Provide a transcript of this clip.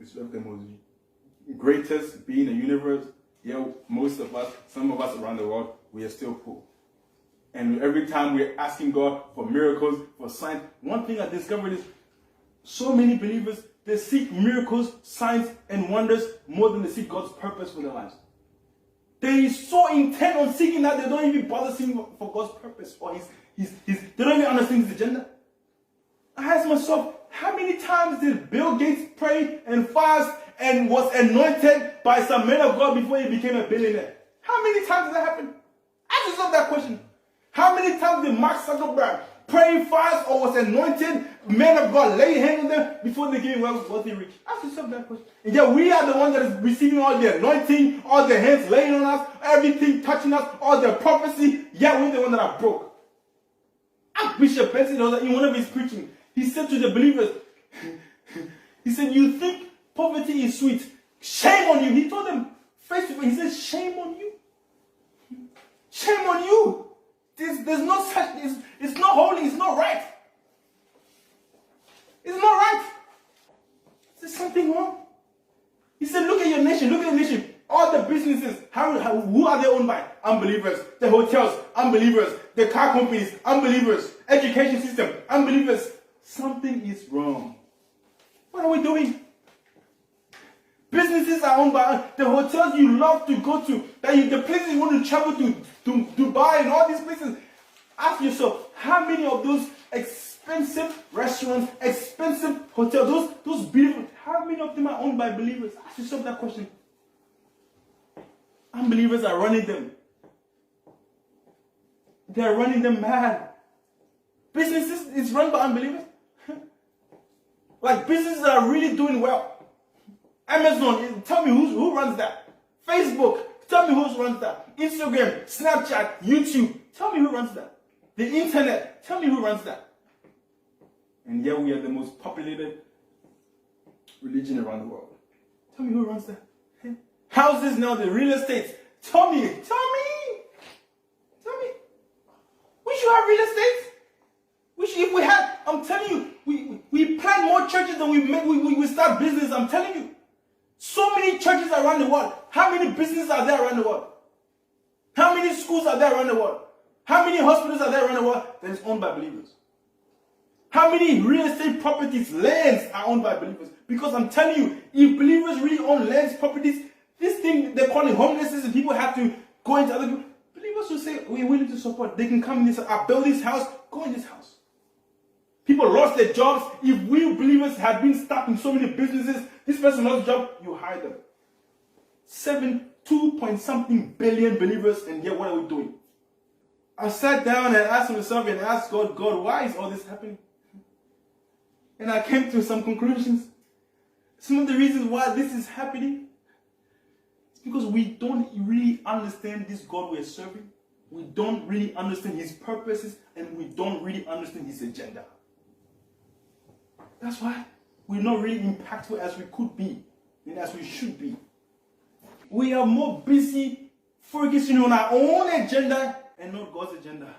we serve the most greatest being in the universe. Yeah, most of us, some of us around the world, we are still poor. And every time we're asking God for miracles, for signs, one thing I discovered is so many believers, they seek miracles, signs, and wonders more than they seek God's purpose for their lives. They are so intent on seeking that they don't even bother seeking for God's purpose or they don't even understand his agenda. I asked myself, how many times did Bill Gates pray and fast and was anointed by some men of God before he became a billionaire? How many times did that happen? Ask yourself that question. How many times did Mark Zuckerberg pray, fast, or was anointed men of God lay hands on them before they became wealthy rich? Ask yourself that question. And yet we are the ones that is receiving all the anointing, all the hands laying on us, everything touching us, all the prophecy, yet we're the ones that are broke. Bishop Benson, in one of his preaching, he said to the believers, he said, you think poverty is sweet? Shame on you. He told them face to face, he said, shame on you. Shame on you. There's no such, it's not holy, it's not right. It's not right. There's something wrong. He said, look at your nation, look at the nation. All the businesses, who are they owned by? Unbelievers. The hotels, unbelievers. The car companies, unbelievers. Education system, unbelievers. Something is wrong. What are we doing? Businesses are owned by the hotels you love to go to, the places you want to travel to Dubai and all these places. Ask yourself, how many of those expensive restaurants, expensive hotels, those beautiful, how many of them are owned by believers? Ask yourself that question. Unbelievers are running them. They are running them mad. Businesses is run by unbelievers. Like businesses are really doing well. Amazon, tell me who runs that. Facebook, tell me who runs that. Instagram, Snapchat, YouTube, tell me who runs that. The internet, tell me who runs that. And yet we are the most populated religion around the world. Tell me who runs that. Houses now, the real estate. Tell me. We should have real estate. If we had, I'm telling you, we plant more churches than we start business. I'm telling you. So many churches around the world. How many businesses are there around the world? How many schools are there around the world? How many hospitals are there around the world that is owned by believers? How many real estate properties, lands are owned by believers? Because I'm telling you, if believers really own lands, properties, this thing they're calling homelessness and people have to go into other people. Believers will say, we're willing to support. They can come in this, I build this house, go in this house. People lost their jobs. If we believers had been stuck in so many businesses, this person lost a job, you hire them. 2-point-something billion believers, and yet what are we doing? I sat down and asked myself and asked God, why is all this happening? And I came to some conclusions. Some of the reasons why this is happening is because we don't really understand this God we're serving. We don't really understand his purposes, and we don't really understand his agenda. That's why we're not really impactful as we could be and as we should be. We are more busy focusing on our own agenda and not God's agenda.